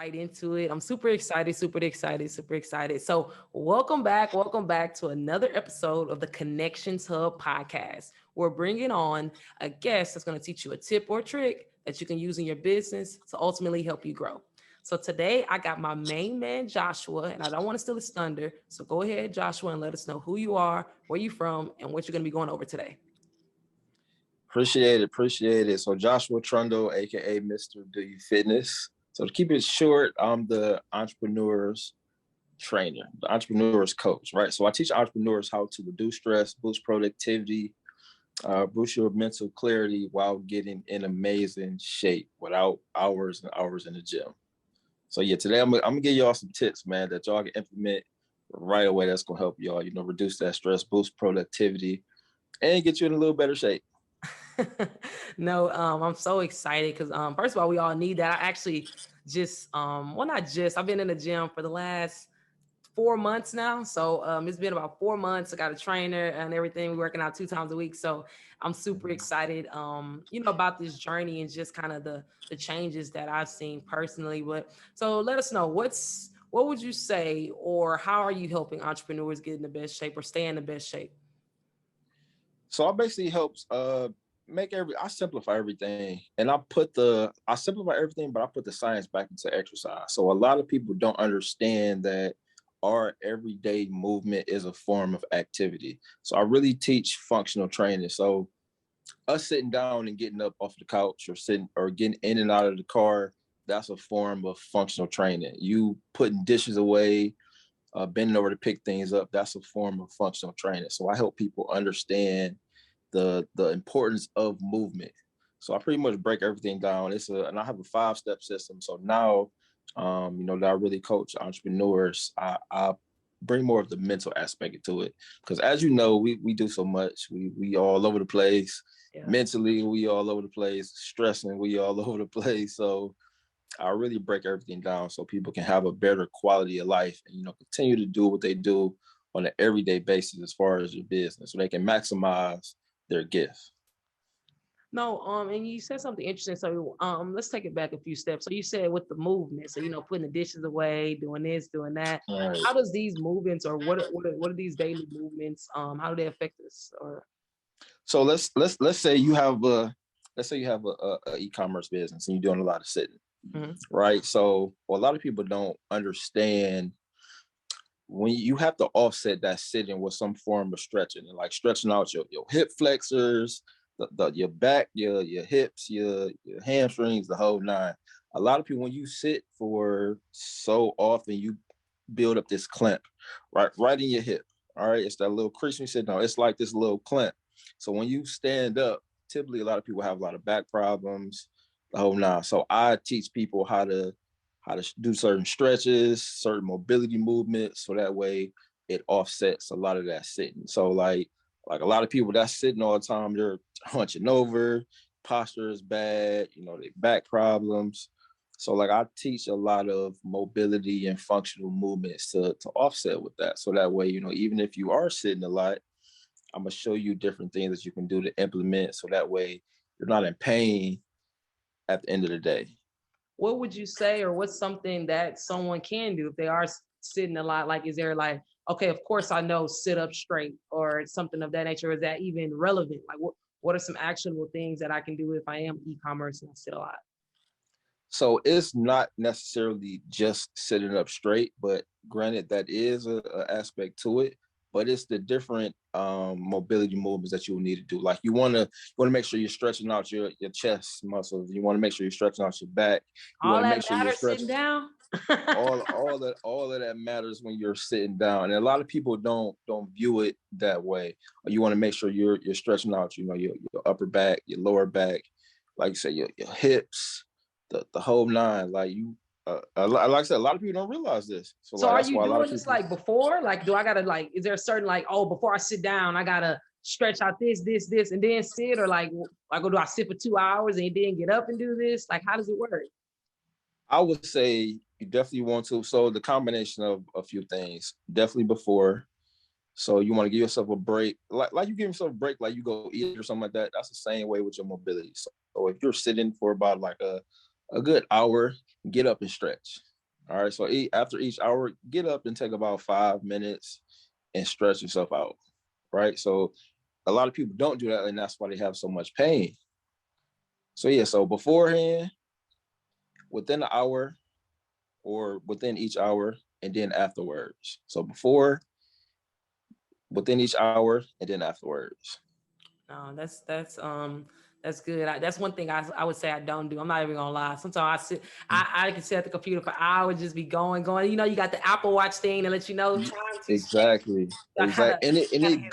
right into it. I'm super excited, super excited, super excited. So, welcome back to another episode of the Connections Hub podcast. We're bringing on a guest that's going to teach you a tip or trick that you can use in your business to ultimately help you grow. So, today I got my main man, Joshua, and I don't want to steal his thunder. So, go ahead, Joshua, and let us know who you are, where you're from, and what you're going to be going over today. Appreciate it. So Joshua Trundle, aka Mr. Do You Fitness. So to keep it short, I'm the entrepreneur's trainer, the entrepreneur's coach, right? So I teach entrepreneurs how to reduce stress, boost productivity, boost your mental clarity while getting in amazing shape without hours and hours in the gym. So yeah, today I'm gonna give y'all some tips, man, that y'all can implement right away. That's gonna help y'all, reduce that stress, boost productivity, and get you in a little better shape. No, I'm so excited because first of all, we all need that. I actually not just, I've been in the gym for the last 4 months now. So it's been about 4 months. I got a trainer and everything. We're working out 2 times a week. So I'm super excited, about this journey and just kind of the changes that I've seen personally. But so let us know what would you say, or how are you helping entrepreneurs get in the best shape or stay in the best shape? So I basically helps I simplify everything, and I simplify everything, but I put the science back into exercise. So a lot of people don't understand that our everyday movement is a form of activity. So I really teach functional training. So us sitting down and getting up off the couch or sitting or getting in and out of the car, that's a form of functional training. You putting dishes away, bending over to pick things up, that's a form of functional training. So I help people understand the importance of movement. So I pretty much break everything down. And I have a 5-step system. So now, that I really coach entrepreneurs, I bring more of the mental aspect into it. Because as you know, we do so much. We all over the place. Yeah. Mentally, we all over the place. Stressing, we all over the place. So I really break everything down so people can have a better quality of life and, continue to do what they do on an everyday basis as far as your business, so they can maximize their gift. No, and you said something interesting. So, let's take it back a few steps. So you said with the movement, so putting the dishes away, doing this, doing that. Right. How does these movements, or what are these daily movements? How do they affect us? Or So let's say you have a e-commerce business and you're doing a lot of sitting, Mhm. right? So a lot of people don't understand when you have to offset that sitting with some form of stretching, and like stretching out your hip flexors, your back, your hips, your hamstrings, the whole nine. A lot of people, when you sit for so often, you build up this clamp right in your hip. All right, it's that little crease when you sit down. It's like this little clamp. So when you stand up, typically a lot of people have a lot of back problems, the whole nine. So I teach people how to do certain stretches, certain mobility movements, so that way it offsets a lot of that sitting. So like a lot of people that's sitting all the time, they're hunching over, posture is bad, they back problems. So like I teach a lot of mobility and functional movements to offset with that. So that way, even if you are sitting a lot, I'm gonna show you different things that you can do to implement. So that way you're not in pain at the end of the day. what would you say, or what's something that someone can do if they are sitting a lot? Like, is there like, okay, of course I know sit up straight or something of that nature. Is that even relevant? Like, what are some actionable things that I can do if I am e-commerce and I sit a lot? So it's not necessarily just sitting up straight, but granted that is a aspect to it. But it's the different mobility movements that you will need to do. Like you want to make sure you're stretching out your chest muscles. You want to make sure you're stretching out your back. You All want to that make sure you're matters sitting stretching. down. All of that matters when you're sitting down, and a lot of people don't view it that way. You want to make sure you're stretching out, your upper back, your lower back, like you say, your hips, the whole nine. Like like I said, a lot of people don't realize this. So So like are that's you why a lot doing of this people. like before? Like, do I gotta like, is there a certain like, oh, before I sit down, I gotta stretch out this, and then sit, or like, do I sit for 2 hours and then get up and do this? Like, how does it work? I would say you definitely want to. So the combination of a few things, definitely before. So you want to give yourself a break, like you give yourself a break, like you go eat or something like that. That's the same way with your mobility. So if you're sitting for about like a good hour, get up and stretch. All right, so after each hour, get up and take about 5 minutes and stretch yourself out. Right. So a lot of people don't do that, and that's why they have so much pain. So yeah, so beforehand, within the hour, or within each hour, and then afterwards. So before, within each hour, and then afterwards. No, that's good. That's one thing I would say I don't do. I'm not even gonna lie. Sometimes I can sit at the computer for hours, just be going. You know, you got the Apple Watch thing that lets you know time to spend. Exactly. I Exactly. And gotta it hit on that.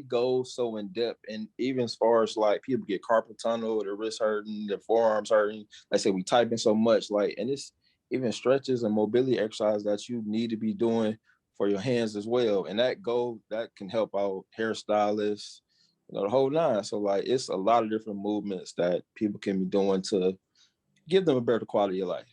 goes so in depth. And even as far as like people get carpal tunnel, their wrist hurting, their forearms hurting. Like I say, we typing so much, like, and it's even stretches and mobility exercise that you need to be doing for your hands as well. And that can help out hairstylists, the whole nine. So like it's a lot of different movements that people can be doing to give them a better quality of life.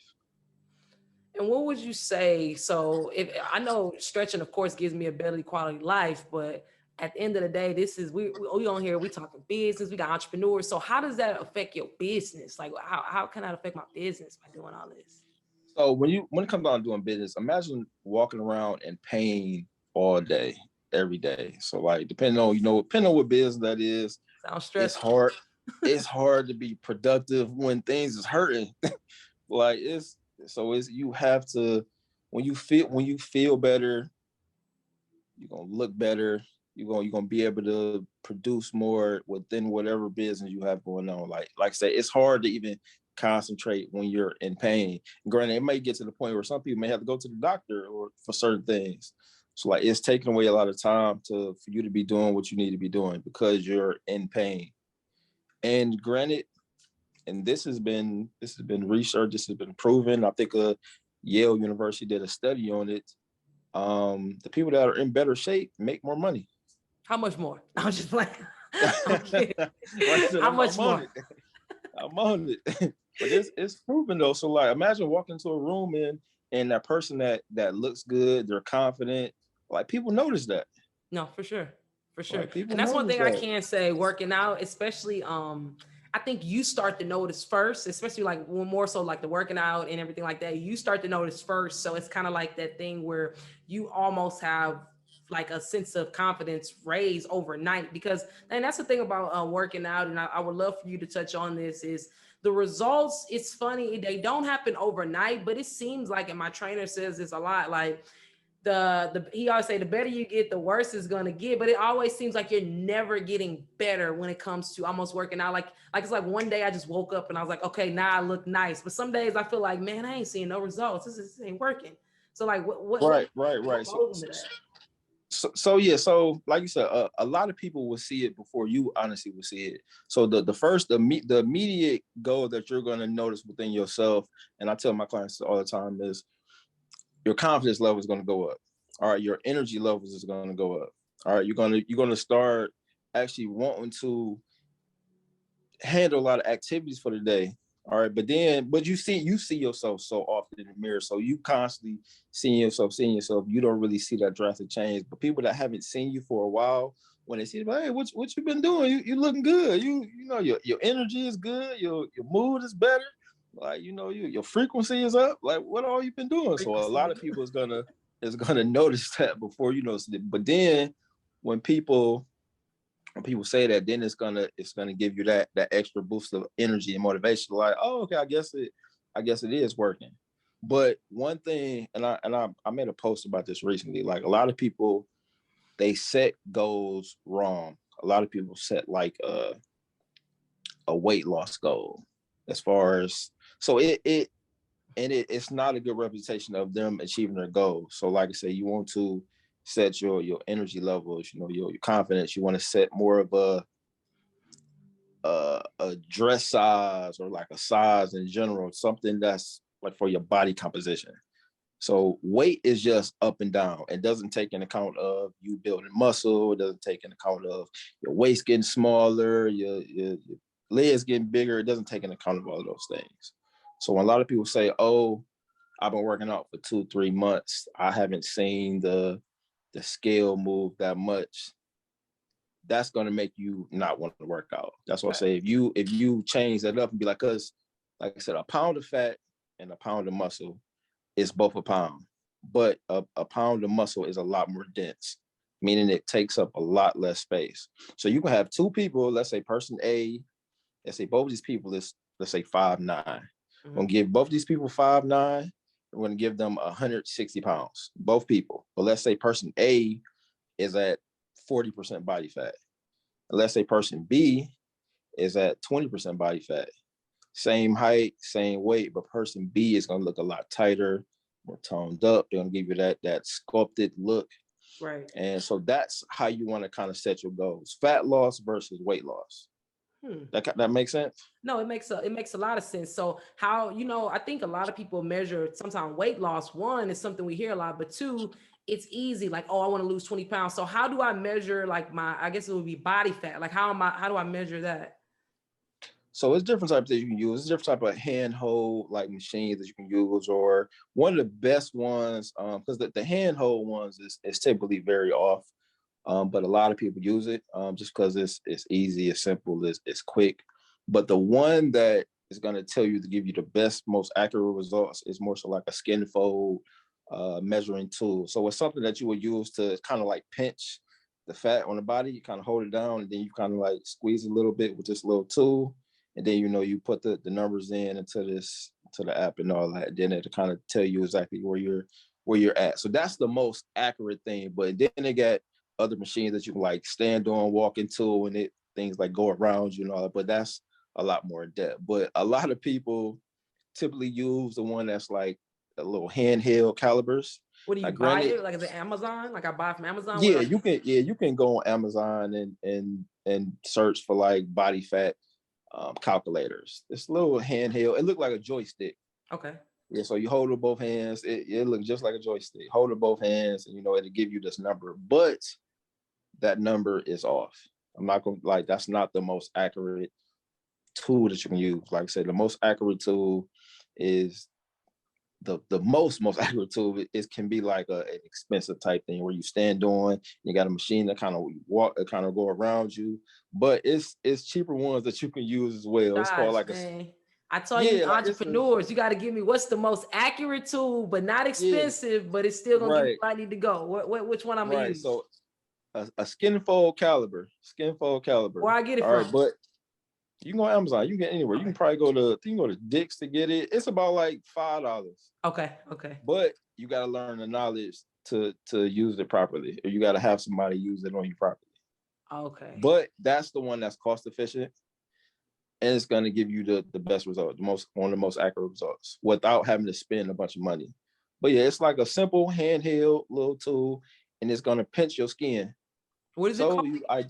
And what would you say? So, if I know stretching, of course, gives me a better quality life, but at the end of the day, this is we on here. We talking business. We got entrepreneurs. So, how does that affect your business? Like, how can that affect my business by doing all this? So when it comes down to doing business, imagine walking around in pain all day, every day. So like depending on what business that is, Sounds it's stressful. hard. It's hard to be productive when things is hurting. Like it's you have to, when you feel better, you're gonna look better. You're gonna be able to produce more within whatever business you have going on. Like I say, it's hard to even concentrate when you're in pain. Granted, it may get to the point where some people may have to go to the doctor or for certain things. So like it's taking away a lot of time for you to be doing what you need to be doing because you're in pain. And granted, and this has been researched, this has been proven. I think Yale University did a study on it. The people that are in better shape make more money. How much more? I'm just playing. I'm kidding. Right, so How I'm, much I'm on more? it. I'm on it. But it's proven though. So like, imagine walking into a room and that person that looks good, they're confident. Like people notice that. No, for sure. For sure. Right? People And that's one notice thing I that. can say working out, especially I think you start to notice first, especially like when more so like the working out and everything like that, you start to notice first. So it's kind of like that thing where you almost have like a sense of confidence raise overnight because and that's the thing about working out and I would love for you to touch on this is the results. It's funny, they don't happen overnight, but it seems like, and my trainer says this a lot, like the he always say the better you get, the worse it's gonna get. But it always seems like you're never getting better when it comes to almost working out. Like it's like one day I just woke up and I was like, okay, now I look nice. But some days I feel like, man, I ain't seeing no results. This ain't working. So like, Right, right, what right. So goes into that? yeah, so like you said, a lot of people will see it before you honestly will see it. So the immediate goal that you're going to notice within yourself, and I tell my clients all the time, is your confidence level is going to go up. All right, your energy levels is going to go up. All right, you're going to start actually wanting to handle a lot of activities for the day. All right, but you see yourself so often in the mirror, so you constantly seeing yourself. You don't really see that drastic change. But people that haven't seen you for a while, when they see, like, hey, what you been doing? You looking good. You know your energy is good. Your mood is better. Like your frequency is up. Like what all you been doing? So a lot of Frequency. people is gonna notice that before you notice it. But then when people say that, then it's gonna give you that extra boost of energy and motivation. Like, oh, okay, I guess it is working. But one thing, and I made a post about this recently. Like a lot of people, they set goals wrong. A lot of people set like a weight loss goal, as far as so it's not a good representation of them achieving their goals. So like I say, you want to set your energy levels, your confidence. You want to set more of a dress size, or like a size in general, something that's like for your body composition. So weight is just up and down. It doesn't take into account of you building muscle. It doesn't take into account of your waist getting smaller, your legs getting bigger. It doesn't take into account of all of those things. So when a lot of people say, oh, I've been working out for 2-3 months, I haven't seen the scale move that much, that's going to make you not want to work out. That's why I say if you change that up and be like, cause like I said, a pound of fat and a pound of muscle is both a pound, but a pound of muscle is a lot more dense, meaning it takes up a lot less space. So you can have two people, let's say person A, let's say both of these people is, let's say 5'9". We're gonna give both of these people 5'9". We're gonna give them 160 pounds, both people. But let's say person A is at 40% body fat. And let's say person B is at 20% body fat. Same height, same weight, but person B is gonna look a lot tighter, more toned up. They're gonna give you that sculpted look. Right. And so that's how you want to kind of set your goals: fat loss versus weight loss. That makes sense. No, it makes a lot of sense. So how, I think a lot of people measure sometimes weight loss. One is something we hear a lot, but two, it's easy. Like, oh, I want to lose 20 pounds. So how do I measure like I guess it would be body fat. Like how do I measure that? So it's different types that you can use. It's different type of handhold like machines that you can use, or one of the best ones, because the handhold ones is typically very off. But a lot of people use it just because it's easy, it's simple, it's quick. But the one that is going to tell you to give you the best, most accurate results is more so like a skin fold measuring tool. So it's something that you would use to kind of like pinch the fat on the body. You kind of hold it down, and then you kind of like squeeze a little bit with this little tool. And then, you put the numbers in into the app and all that. Then it'll kind of tell you exactly where you're at. So that's the most accurate thing. But then they got other machines that you can like stand on, walk into, and things like go around you and all that. But that's a lot more in depth. But a lot of people typically use the one that's like a little handheld calibers. What do you Like buy granted, it? Like is it Amazon? Like I buy from Amazon? yeah, you can go on Amazon and search for like body fat calculators. This little handheld, it looked like a joystick. Okay. Yeah, so you hold it with both hands. It looks just like a joystick. Hold it with both hands, and it'll give you this number. But that number is off. I'm not gonna like that's not the most accurate tool that you can use. Like I said, the most accurate tool is the most accurate tool. It can be like an expensive type thing where you stand on. You got a machine that kind of kind of go around you. But it's cheaper ones that you can use as well. It's called Gosh, like man. I tell you, yeah, like it's a entrepreneurs, you got to give me what's the most accurate tool, but not yeah, expensive, but it's still gonna give me right, where I need to go. Which one I'm gonna right. use? So a skin fold caliber, skin fold caliber. Where I get it All right, from? but you can go on Amazon. You can get anywhere. You Okay. can probably go to Dick's to get it. It's about like $5. Okay. Okay. But you got to learn the knowledge to use it properly, or you got to have somebody use it on you properly. Okay. But that's the one that's cost efficient, and it's going to give you the best result, one of the most accurate results without having to spend a bunch of money. But yeah, it's like a simple handheld little tool, and it's going to pinch your skin. What is it So called?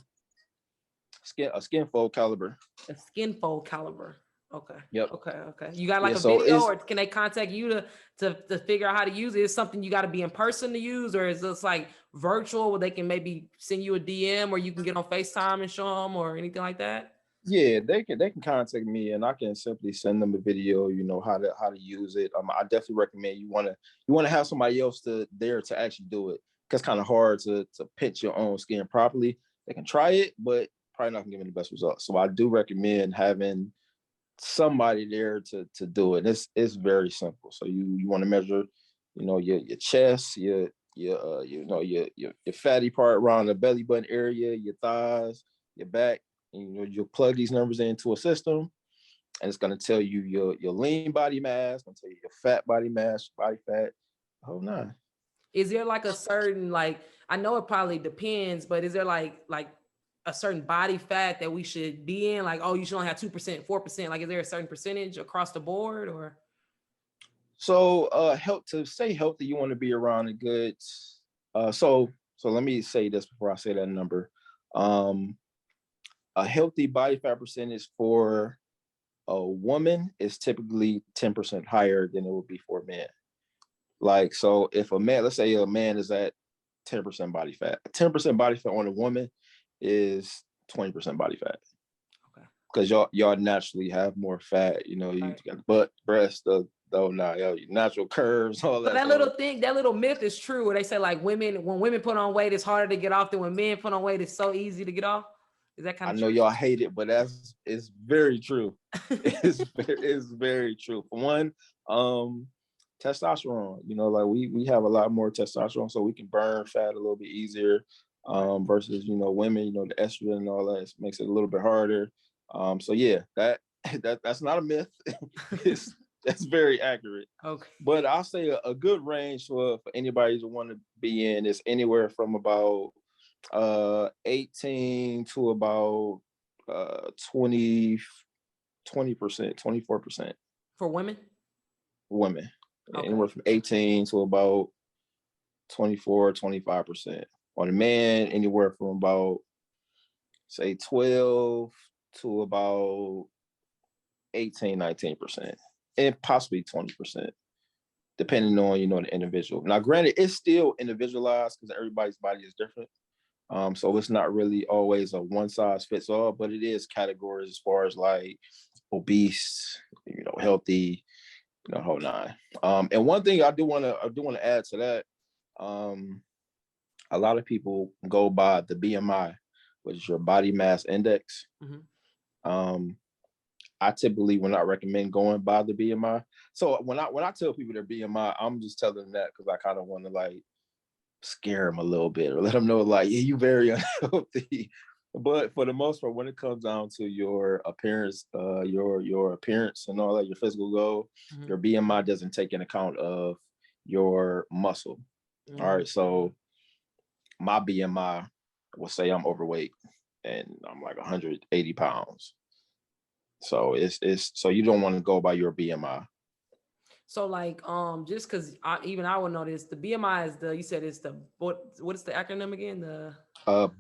a skin fold caliber. A skin fold caliber. Okay. Yep. Okay. Okay. You got like Yeah. a So video, it's or can they contact you to figure out how to use it? Is something you got to be in person to use, or is this like virtual where they can maybe send you a DM, or you can get on FaceTime and show them, or anything like that? yeah, they can contact me, and I can simply send them a video. How to use it. I definitely recommend you want to have somebody else there to actually do it, because it's kind of hard to pinch your own skin properly. They can try it, but probably not gonna give me the best results. So I do recommend having somebody there to do it. It's very simple. So you want to measure, your chest, your fatty part around the belly button area, your thighs, your back. And, you'll plug these numbers into a system, and it's going to tell you your lean body mass, going to tell you your fat body mass, body fat, whole nine. Is there like a certain like I know it probably depends, but is there like a certain body fat that we should be in? Like, oh, you should only have 2%, 4%. Like, is there a certain percentage across the board or? So help to stay healthy, you want to be around a good so let me say this before I say that number. Um a healthy body fat percentage for a woman is typically 10% higher than it would be for a man. Like, so if a man, let's say a man is at 10% body fat, 10% body fat on a woman is 20% body fat. Okay. Because y'all naturally have more fat, you Right. got butt, breast, natural curves, all So that. that So little thing, that little myth is true where they say like when women put on weight, it's harder to get off than when men put on weight, it's so easy to get off. Is that kind I of know true? y'all hate it, but it's very true. It's very true. For one, testosterone. Like we have a lot more testosterone, so we can burn fat a little bit easier. Versus women, the estrogen and all that makes it a little bit harder. So yeah, that's not a myth. That's very accurate. Okay. But I'll say a good range for anybody to want to be in is anywhere from about 18 to about 20 20%, 24% For women? women. Okay. Anywhere from 18 to about 24, 25%. On the man, anywhere from about say 12 to about 18, 19%, and possibly 20%, depending on, the individual. Now, granted, it's still individualized because everybody's body is different. So it's not really always a one size fits all, but it is categories as far as like obese, healthy, whole nine. And one thing I do want to add to that, a lot of people go by the BMI, which is your body mass index. Mm-hmm. I typically will not recommend going by the BMI. So when I tell people their BMI, I'm just telling them that because I kind of want to like scare them a little bit or let them know like, yeah, you're very unhealthy. But for the most part, when it comes down to your appearance, your appearance and all that, your physical goal, mm-hmm. your BMI doesn't take into account of your muscle. Mm-hmm. All right, so my BMI will say I'm overweight and I'm like 180 pounds. So it's so you don't want to go by your BMI. So like just because I would know this, the BMI is you said it's the what is the acronym again? The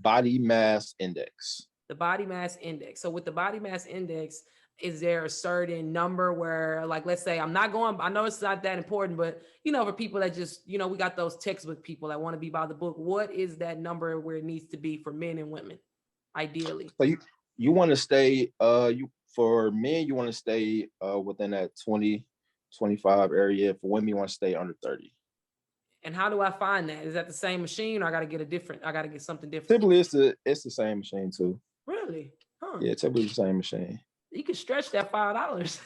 body mass index. The body mass index. So with the body mass index, is there a certain number where, like, let's say I'm not going, I know it's not that important, but for people that just, we got those textbook people that want to be by the book. What is that number where it needs to be for men and women, ideally? So you want to stay, for men, you want to stay within that 20, 25 area. For women, you want to stay under 30. And how do I find that? Is that the same machine, or I got to get something different? Typically, it's the same machine too. Really? Huh. Yeah, typically the same machine. You can stretch that $5.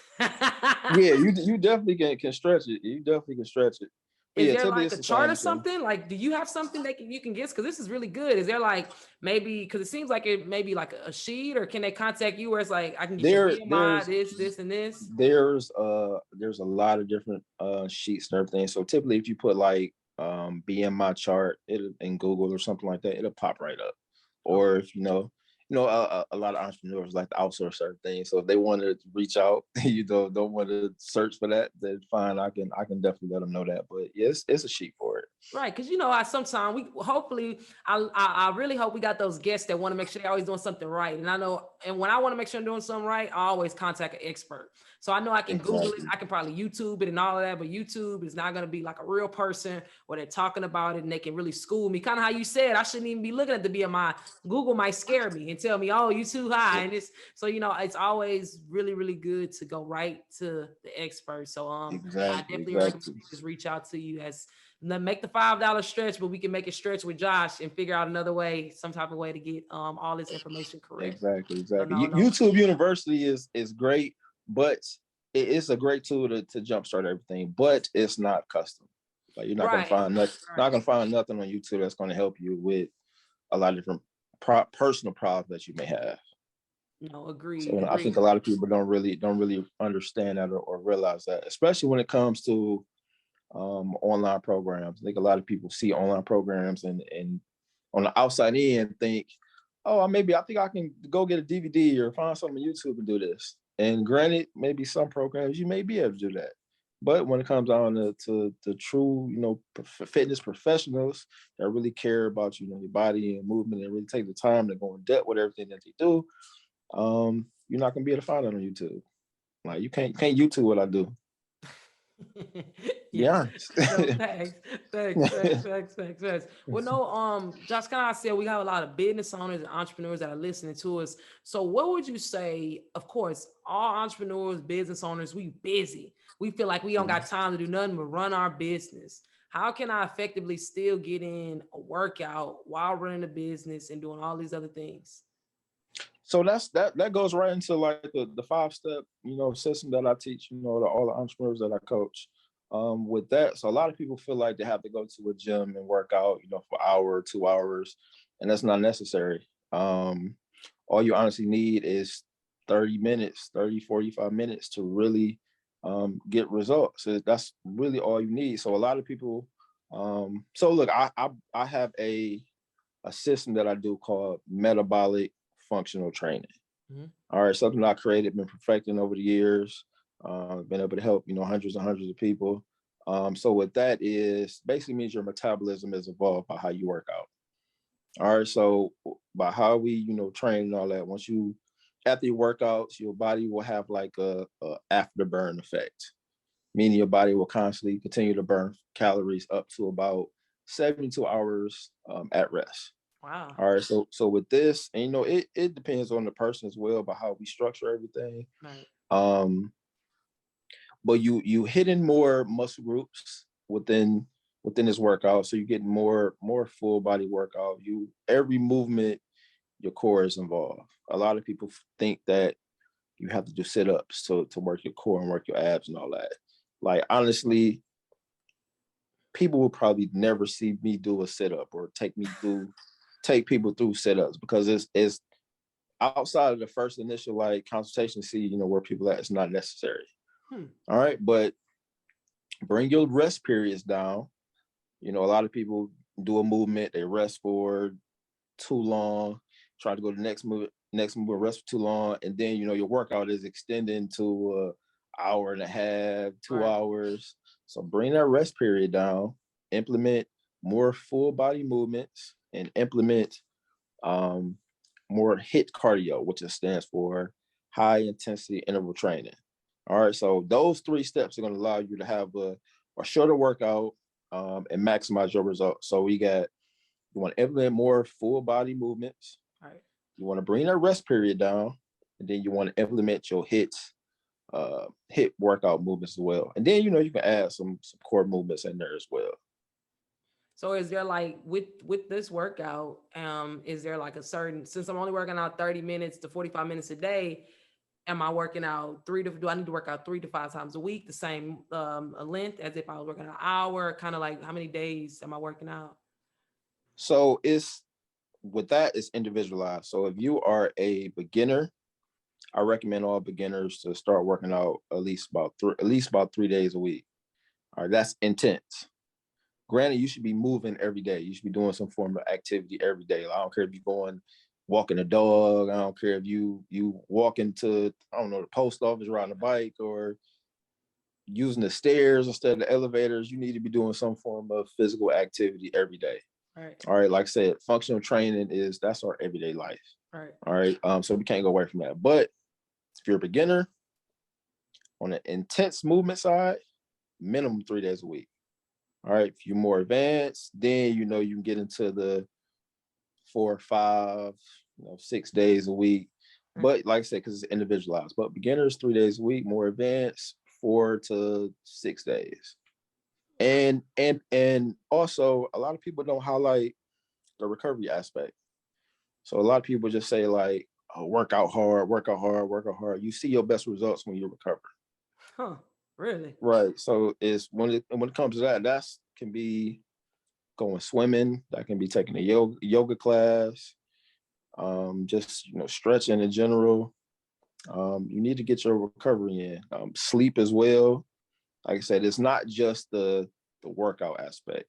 Yeah, you definitely can stretch it. You definitely can stretch it. But is there like a chart or something? Like, do you have something that you can get? Because this is really good. Is there like maybe, because it seems like it may be like a sheet, or can they contact you where it's like, I can get your BMI, this, and this? There's a lot of different sheets and everything. So typically if you put like BMI chart in Google or something like that, it'll pop right up. Or if a lot of entrepreneurs like to outsource certain things. So if they want to reach out, don't want to search for that, then fine. I can definitely let them know that. But yes, it's a sheet for it. Right, because I sometimes I really hope we got those guests that want to make sure they're always doing something right. And I know, and when I want to make sure I'm doing something right, I always contact an expert. So I know I can Google it, I can probably YouTube it and all of that, but YouTube is not going to be like a real person where they're talking about it and they can really school me. Kind of how you said, I shouldn't even be looking at the BMI. Google might scare me and tell me, oh, you too high. And it's always really, really good to go right to the expert. So I definitely recommend just reach out to you make the $5 stretch, but we can make it stretch with Josh and figure out another way, some type of way to get all this information correct. Exactly. So YouTube University is great, but it's a great tool to jumpstart everything, but it's not custom. Like you're not gonna find nothing. Not gonna find nothing on YouTube that's gonna help you with a lot of different personal problems that you may have. No, agreed. So I think a lot of people don't really understand that or realize that, especially when it comes to online programs. I think a lot of people see online programs and on the outside in think, oh, maybe I think I can go get a DVD or find something on YouTube and do this. And granted, maybe some programs you may be able to do that. But when it comes down to true, fitness professionals that really care about, your body and movement and really take the time to go in depth with everything that they do, you're not going to be able to find that on YouTube. Like you can't YouTube what I do. Yeah. Thanks. Well, no, Josh, kind of said we have a lot of business owners and entrepreneurs that are listening to us. So what would you say? Of course, all entrepreneurs, business owners, we busy. We feel like we don't got time to do nothing but run our business. How can I effectively still get in a workout while running a business and doing all these other things? So that goes right into like the 5-step, system that I teach, all the entrepreneurs that I coach. with that. So a lot of people feel like they have to go to a gym and work out, for an hour, 2 hours, and that's not necessary. All you honestly need is 30 minutes, 30, 45 minutes to really get results. So that's really all you need. So a lot of people, so look, I have a system that I do called metabolic functional training. Mhm. All right, something I created, been perfecting over the years, been able to help, hundreds and hundreds of people. So what that is basically means your metabolism is evolved by how you work out. All right, so by how we, train and all that, after your workouts, your body will have like a afterburn effect, meaning your body will constantly continue to burn calories up to about 72 hours at rest. Wow. All right, so with this, and it depends on the person as well about how we structure everything. Right. But you hitting more muscle groups within this workout, so you're getting more full body workout. Every movement, your core is involved. A lot of people think that you have to do sit-ups to work your core and work your abs and all that. Like honestly, people will probably never see me do a sit-up or take people through sit-ups, because it's outside of the first initial like consultation to see where people at. It's not necessary. All right, but bring your rest periods down. A lot of people do a movement, they rest for too long, try to go to the next move, rest for too long, and then your workout is extending to an hour and a half, 2 hours. So bring that rest period down, implement more full body movements, and implement more HIIT cardio, which stands for high intensity interval training. All right, so those 3 steps are going to allow you to have a shorter workout and maximize your results. So you want to implement more full body movements. Right. You want to bring that rest period down, and then you want to implement your HIIT workout movements as well. And then you can add some core movements in there as well. So is there like with this workout, is there like a certain, since I'm only working out 30 minutes to 45 minutes a day, am I working out do I need to work out 3 to 5 times a week, the same length as if I was working an hour? Kind of like how many days am I working out? So it's individualized. So if you are a beginner, I recommend all beginners to start working out at least about 3 days a week. All right, that's intense. Granted, you should be moving every day. You should be doing some form of activity every day. I don't care if you're going walking a dog. I don't care if you walking to, I don't know, the post office, riding a bike, or using the stairs instead of the elevators. You need to be doing some form of physical activity every day. Right. All right, like I said, functional training that's our everyday life. Right. All right, so we can't go away from that. But if you're a beginner, on the intense movement side, minimum 3 days a week. All right, if you're more advanced, then you can get into the 4 or 5, 6 days a week. But like I said, because it's individualized. But beginners, 3 days a week. More advanced, 4 to 6 days. And also, a lot of people don't highlight the recovery aspect. So a lot of people just say like, oh, work out hard, work out hard, work out hard. You see your best results when you recover. Huh. Really? Right. So it's when it comes to that can be going swimming, that can be taking a yoga class, just stretching in general. You need to get your recovery in. Sleep as well. Like I said, it's not just the workout aspect.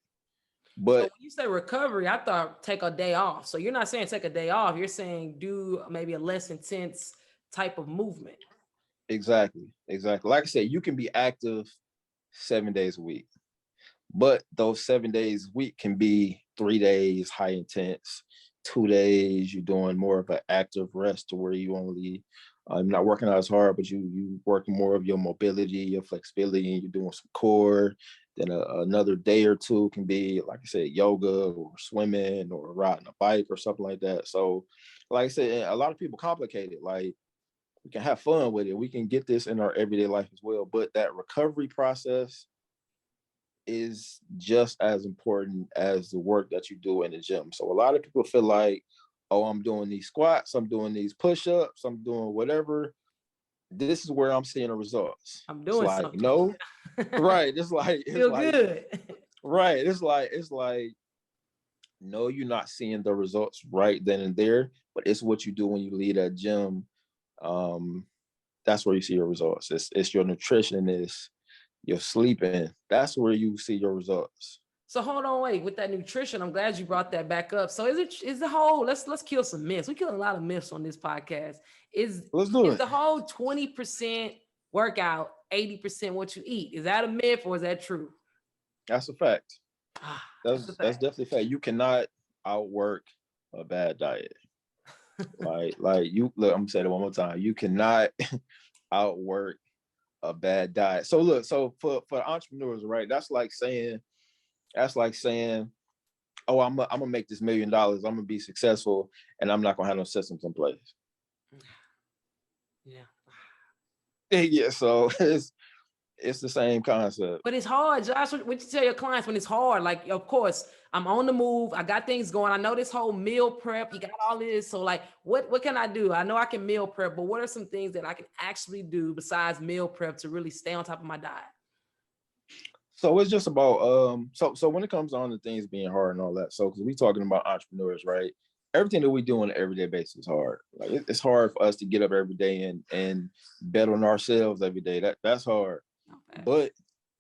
So But when you say recovery, I thought take a day off. So you're not saying take a day off. You're saying do maybe a less intense type of movement. exactly. Like I said, you can be active 7 days a week, but those 7 days a week can be 3 days high intense, 2 days you're doing more of an active rest to where you only not working out as hard, but you working more of your mobility, your flexibility, and you're doing some core. Then another day or two can be, like I said, yoga or swimming or riding a bike or something like that. So, like I said, a lot of people complicate it. Like, we can have fun with it. We can get this in our everyday life as well. But that recovery process is just as important as the work that you do in the gym. So a lot of people feel like, oh, I'm doing these squats, I'm doing these push-ups, I'm doing whatever. this is where I'm seeing the results. I'm It's doing like, something. no, right. Feel good. right. It's like, no, you're not seeing the results right then and there, but it's what you do when you leave that gym. Um, that's where you see your results. It's your nutrition, it's your sleeping. That's where you see your results. So hold on, wait. With that nutrition, I'm glad you brought that back up. So is the whole let's kill some myths. We kill a lot of myths on this podcast. Is Let's do is it. the whole 20% workout, 80% what you eat? Is that a myth or is that true? That's a fact. Ah, that's the That's fact. definitely a fact. You cannot outwork a bad diet. Like you look, I'm gonna say it one more time. You cannot outwork a bad diet. So look, so for entrepreneurs, right? That's like saying, oh, I'm gonna make this $1 million. I'm gonna be successful, and I'm not gonna have no systems in place. Yeah. Yeah, so it's the same concept. But it's hard, Josh. What you tell your clients when it's hard? Like, of course, I'm on the move. I got things going. I know this whole meal prep. You got all this. So, like, what can I do? I know I can meal prep, but what are some things that I can actually do besides meal prep to really stay on top of my diet? So it's just about so when it comes on to things being hard and all that. So because we talking about entrepreneurs, right? Everything that we do on an everyday basis is hard. Like it's hard for us to get up every day and bet on ourselves every day. That's hard. Okay. But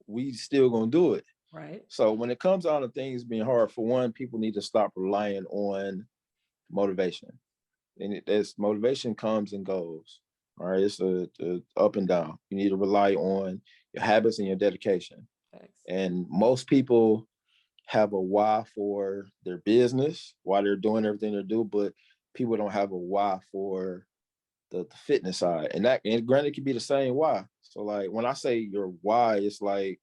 we still gonna do it. Right. So when it comes down to things being hard, for one, people need to stop relying on motivation. And this motivation comes and goes. All right, it's a up and down. You need to rely on your habits and your dedication. Thanks. And most people have a why for their business, why they're doing everything they do, but people don't have a why for the fitness side. And granted, it could be the same why. So like when I say your why, it's like,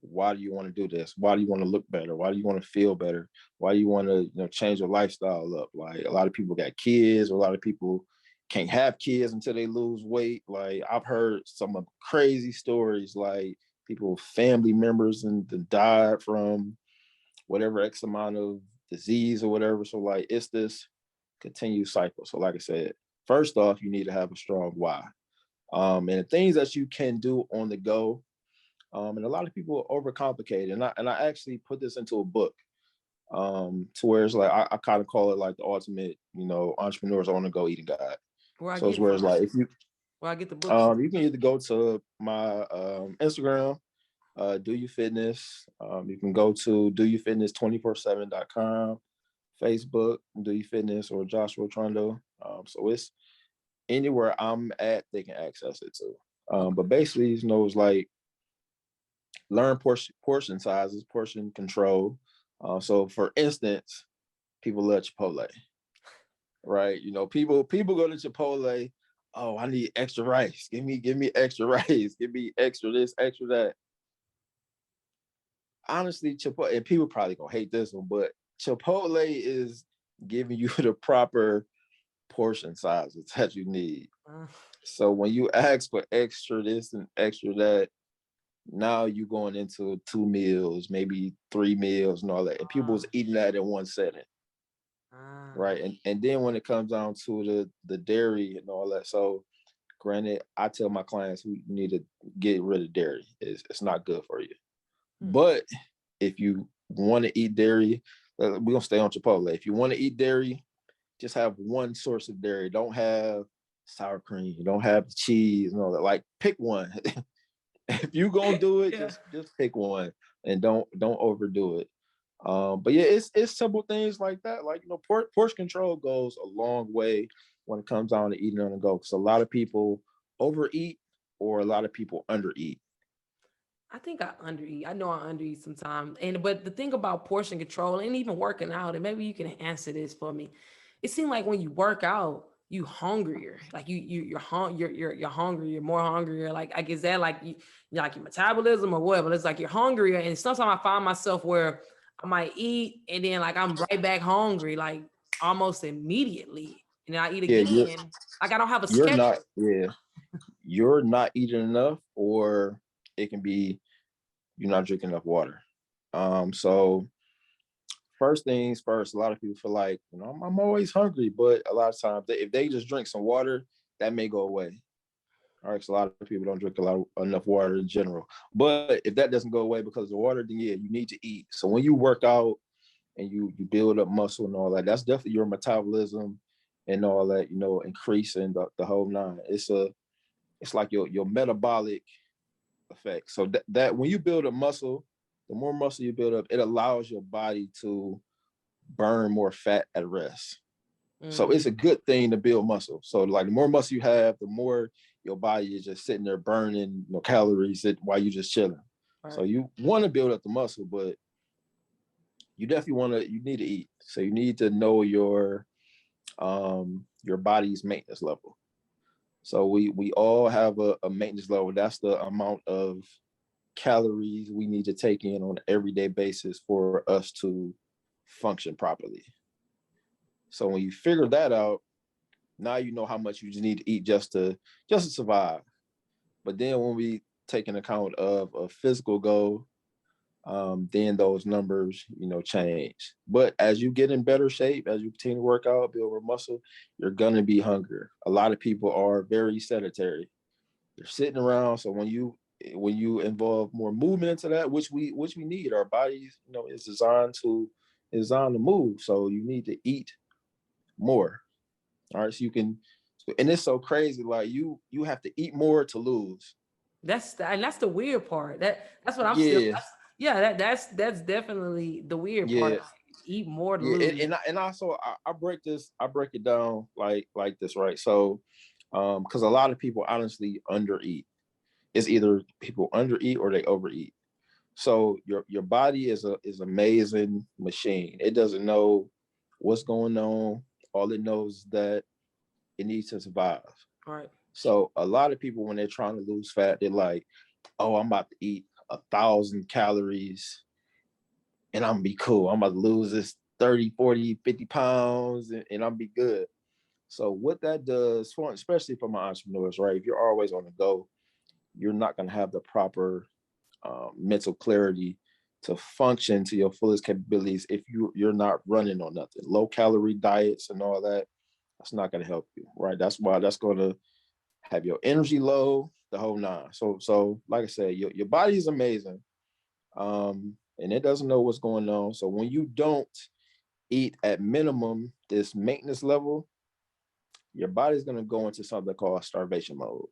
why do you want to do this? Why do you want to look better? Why do you want to feel better? Why do you want to, change your lifestyle up? Like a lot of people got kids, or a lot of people can't have kids until they lose weight. Like I've heard some of crazy stories, like people, family members, and died from whatever X amount of disease or whatever. So like it's this continued cycle. So like I said, first off, you need to have a strong why. And the things that you can do on the go, and a lot of people overcomplicate it. And I actually put this into a book, to where it's like I kind of call it like the ultimate, entrepreneurs on the go eating guide. Where I So it's get it where it's from? like if you Where I get the book from? you can either go to my Instagram, Do You Fitness. You can go to doyoufitness247.com, Facebook, Do You Fitness, or Joshua Trundle. So it's anywhere I'm at, they can access it too. Okay. But basically, it's like learn portion sizes, portion control. So for instance, people love Chipotle, right? People go to Chipotle. Oh, I need extra rice. Give me extra rice. Give me extra this, extra that. Honestly, Chipotle, and people probably gonna hate this one, but Chipotle is giving you the proper portion sizes that you need. Uh, So when you ask for extra this and extra that, now you're going into 2 meals, maybe 3 meals and all that. And people was eating that in one setting. uh, Right. And then when it comes down to the dairy and all that. So granted, I tell my clients we need to get rid of dairy. It's not good for you. hmm. But if you want to eat dairy, we're gonna stay on Chipotle. If you want to eat dairy, just have one source of dairy. Don't have sour cream. Don't have cheese and all that. Like pick one. If you gonna do it, Yeah. just pick one and don't overdo it. But yeah, it's simple things like that. Like portion control goes a long way when it comes down to eating on the go. Because a lot of people overeat, or a lot of people undereat. I think I undereat. I know I undereat sometimes. And but the thing about portion control and even working out, and maybe you can answer this for me. It seems like when you work out, you hungrier. Like you're hungry. You're more hungrier. Like I guess that like your metabolism or whatever. It's like you're hungrier. And sometimes I find myself where I might eat and then like I'm right back hungry, like almost immediately. And then I eat Yeah, again. Like I don't have a you're not schedule. yeah, you're not eating enough, or it can be you're not drinking enough water. So first things first, a lot of people feel like, I'm always hungry, but a lot of times if they just drink some water, that may go away. All right, so a lot of people don't drink enough water in general. But if that doesn't go away because of the water, then yeah, you need to eat. So when you work out and you build up muscle and all that, that's definitely your metabolism and all that, increasing the whole nine. It's like your metabolic effect. So that when you build a muscle, the more muscle you build up, it allows your body to burn more fat at rest. So it's a good thing to build muscle. So like the more muscle you have, the more your body is just sitting there burning calories while you're just chilling. Right. So you want to build up the muscle, but you definitely you need to eat. So you need to know your body's maintenance level. So we all have a maintenance level. That's the amount of calories we need to take in on an everyday basis for us to function properly. So when you figure that out, now you know how much you just need to eat just to survive. But then when we take an account of a physical goal, then those numbers, change. But as you get in better shape, as you continue to work out, build more muscle, you're gonna be hungrier. A lot of people are very sedentary. They're sitting around. So when you involve more movement into that, which we need, our bodies, is designed to move. So you need to eat more. All right, so you can, and it's so crazy. Like you have to eat more to lose. That's the weird part. That's what I'm still. Yeah, That's definitely the weird part. yeah, Eat more to yeah. lose. And also I break it down like this, right? So, because a lot of people honestly undereat. It's either people undereat or they overeat. So your body is amazing machine. It doesn't know what's going on. All it knows is that it needs to survive. All right. So a lot of people, when they're trying to lose fat, they're like, oh, I'm about to eat 1,000 calories and I'm gonna be cool. I'm about to lose this 30, 40, 50 pounds and I'm be good. So what that does, especially for my entrepreneurs, right? If you're always on the go, you're not gonna have the proper mental clarity to function to your fullest capabilities if you're not running on nothing. Low calorie diets and all that, that's not gonna help you, right? That's why that's gonna have your energy low, the whole nine. So like I said, your body is amazing, and it doesn't know what's going on. So when you don't eat at minimum this maintenance level, your body's gonna go into something called starvation mode,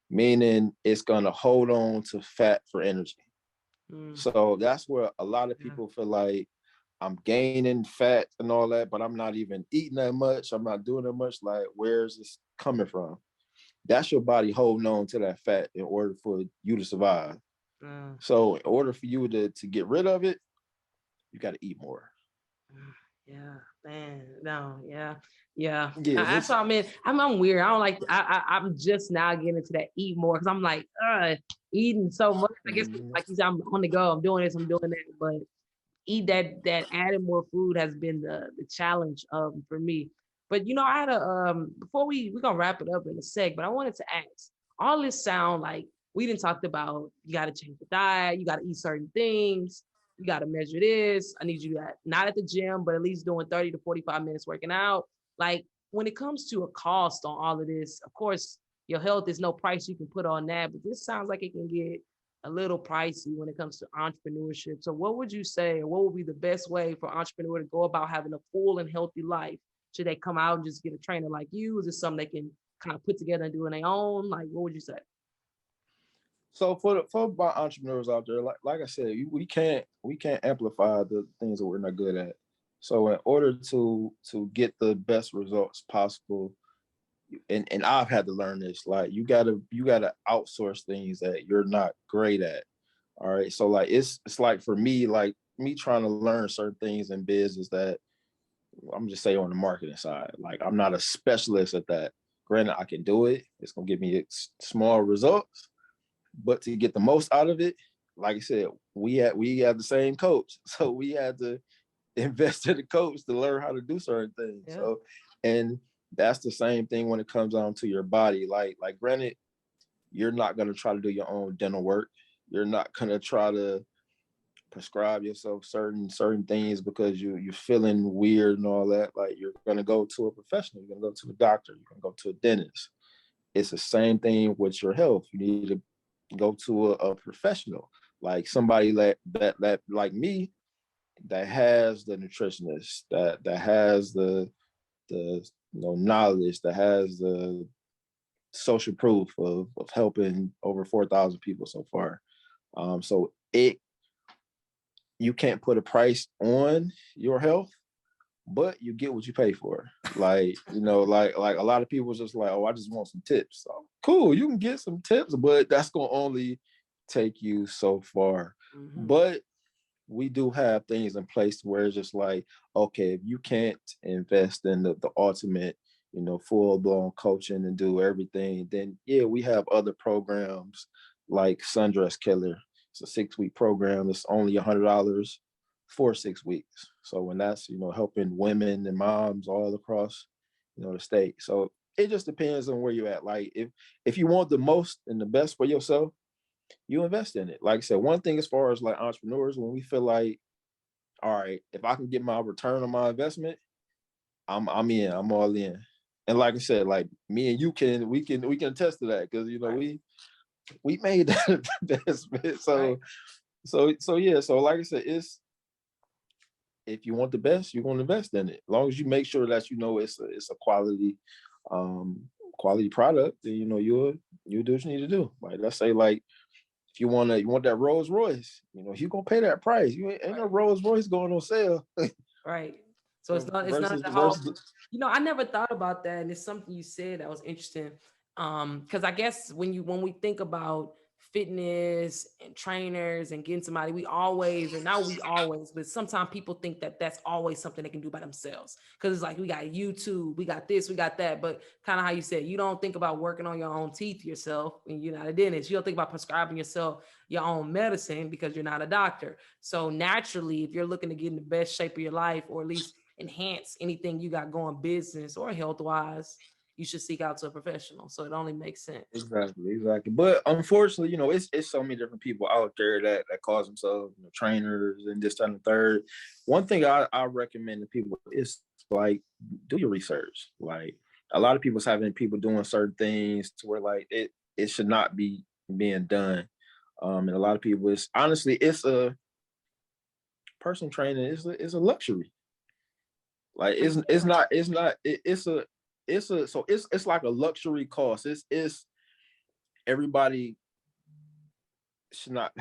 meaning it's gonna hold on to fat for energy. So that's where a lot of people feel like I'm gaining fat and all that, but I'm not even eating that much. I'm not doing that much. Like, where's this coming from? That's your body holding on to that fat in order for you to survive. So in order for you to get rid of it, you got to eat more. Yeah, man. No, yeah, yeah. Yeah, That's this. what I mean. I'm weird. I don't like. I'm just now getting into that eat more because I'm like, eating so much. I guess like you said, I'm on the go. I'm doing this. I'm doing that. But eat that adding more food has been the challenge for me. But I had a before we're gonna wrap it up in a sec, but I wanted to ask, all this sound like we didn't talked about you gotta change the diet, you gotta eat certain things, you gotta measure this. I need you to not at the gym, but at least doing 30 to 45 minutes working out. Like when it comes to a cost on all of this, of course, your health is no price you can put on that, but this sounds like it can get a little pricey when it comes to entrepreneurship. So what would you say, or what would be the best way for entrepreneur to go about having a full and healthy life? Should they come out and just get a trainer like you? Is it something they can kind of put together and do on their own? Like, what would you say? So for my entrepreneurs out there, like I said, we can't amplify the things that we're not good at. So in order to get the best results possible, and I've had to learn this, like you gotta outsource things that you're not great at. All right. So like it's like for me, like me trying to learn certain things in business that I'm just saying on the marketing side. Like I'm not a specialist at that. Granted, I can do it. It's gonna give me small results, but to get the most out of it, like I said, we had the same coach, so we had to invest in the coach to learn how to do certain things. Yeah. So, and that's the same thing when it comes down to your body. Like granted, you're not gonna try to do your own dental work. You're not gonna try to prescribe yourself certain things because you're feeling weird and all that. Like you're gonna go to a professional. You're gonna go to a doctor. You're gonna go to a dentist. it's the same thing with your health. You need to go to a professional, like somebody that like me, that has the nutritionist, that has the knowledge, that has the social proof of helping over 4,000 people so far. So you can't put a price on your health, but you get what you pay for. Like, like a lot of people just like, oh, I just want some tips. So, cool, you can get some tips, but that's gonna only take you so far. Mm-hmm. But we do have things in place where it's just like, okay, if you can't invest in the ultimate, full blown coaching and do everything, then yeah, we have other programs like Sundress Killer. It's a 6-week program. It's only $100 for 6 weeks. So when that's, helping women and moms all across, the state. So it just depends on where you're at. Like if you want the most and the best for yourself, you invest in it. Like I said, one thing as far as like entrepreneurs, when we feel like, all right, if I can get my return on my investment, I'm in, I'm all in. And like I said, like me and you we can attest to that, because Right. we made that investment. Right. So yeah, so like I said, it's, if you want the best, you're going to invest in it. As long as you make sure that it's a quality product, then you'll do what you need to do. Like, let's say, like, if you want that Rolls Royce, you're gonna pay that price. You ain't no Right. Rolls Royce going on sale. Right. So it's none of versus the whole, versus I never thought about that. And it's something you said that was interesting. Because I guess when we think about fitness and trainers and getting somebody, we always, or not we always, but sometimes people think that that's always something they can do by themselves. Because it's like, we got YouTube, we got this, we got that. But kind of how you said, you don't think about working on your own teeth yourself and you're not a dentist. You don't think about prescribing yourself your own medicine because you're not a doctor. So naturally, if you're looking to get in the best shape of your life, or at least enhance anything you got going business or health wise, you should seek out to a professional. So it only makes sense. exactly. But unfortunately, it's so many different people out there that call themselves, trainers and this, that, and the third. One thing I recommend to people is, like, do your research. Like, a lot of people's having people doing certain things to where, like, it should not be being done. And a lot of people, it's honestly, it's a personal training is a luxury. Like, it's like a luxury cost. It's everybody should not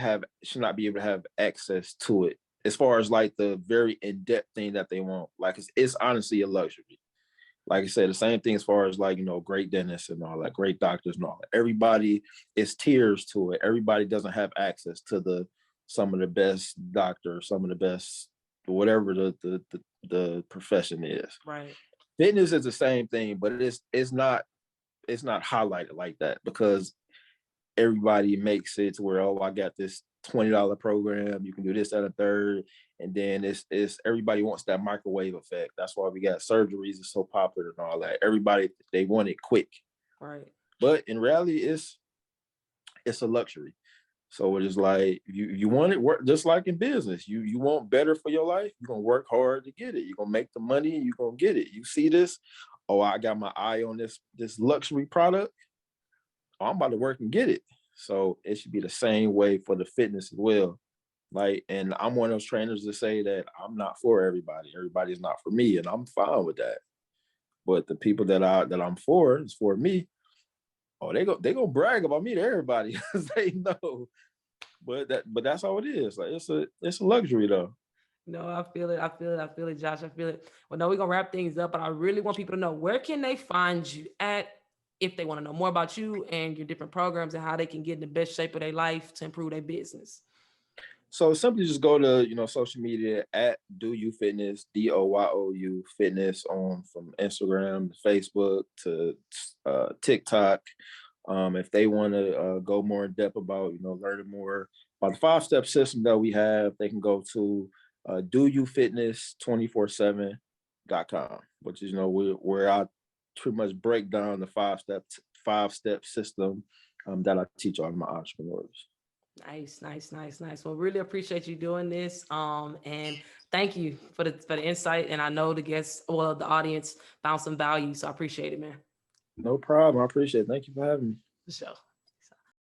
be able to have access to it, as far as like the very in-depth thing that they want. Like, it's honestly a luxury. Like I said, the same thing as far as, like, great dentists and all that, great doctors and all that. Everybody is tiers to it. Everybody doesn't have access to some of the best doctors, some of the best, whatever the profession is. Right. Fitness is the same thing, but it's not highlighted like that, because everybody makes it to where, oh, I got this $20 program, you can do this, that, and third. And then it's everybody wants that microwave effect. That's why we got surgeries is so popular and all that. Everybody, they want it quick. Right. But in reality, it's a luxury. So it is like, you want it, work just like in business. You want better for your life, you're gonna work hard to get it. You're gonna make the money, you're gonna get it. You see this, oh, I got my eye on this luxury product, oh, I'm about to work and get it. So it should be the same way for the fitness as well. Like, and I'm one of those trainers that say that I'm not for everybody. Everybody's not for me, and I'm fine with that. But the people that I'm for is for me. Oh, they go brag about me to everybody because they know. But that's how it is. Like, it's a luxury though. No, I feel it. I feel it. I feel it, Josh. I feel it. Well, no, we're gonna wrap things up, but I really want people to know, where can they find you at if they want to know more about you and your different programs and how they can get in the best shape of their life to improve their business. So simply just go to, social media at Do You Fitness, DOYOU Fitness, on from Instagram to Facebook to TikTok. If they want to go more in depth about, learning more about the 5-step system that we have, they can go to doyoufitness247.com, which is, where I pretty much break down the five step system that I teach all my entrepreneurs. Nice, nice, nice, nice. Well, really appreciate you doing this. And thank you for the insight. And I know the guests, well, the audience found some value. So I appreciate it, man. No problem. I appreciate it. Thank you for having me. For sure.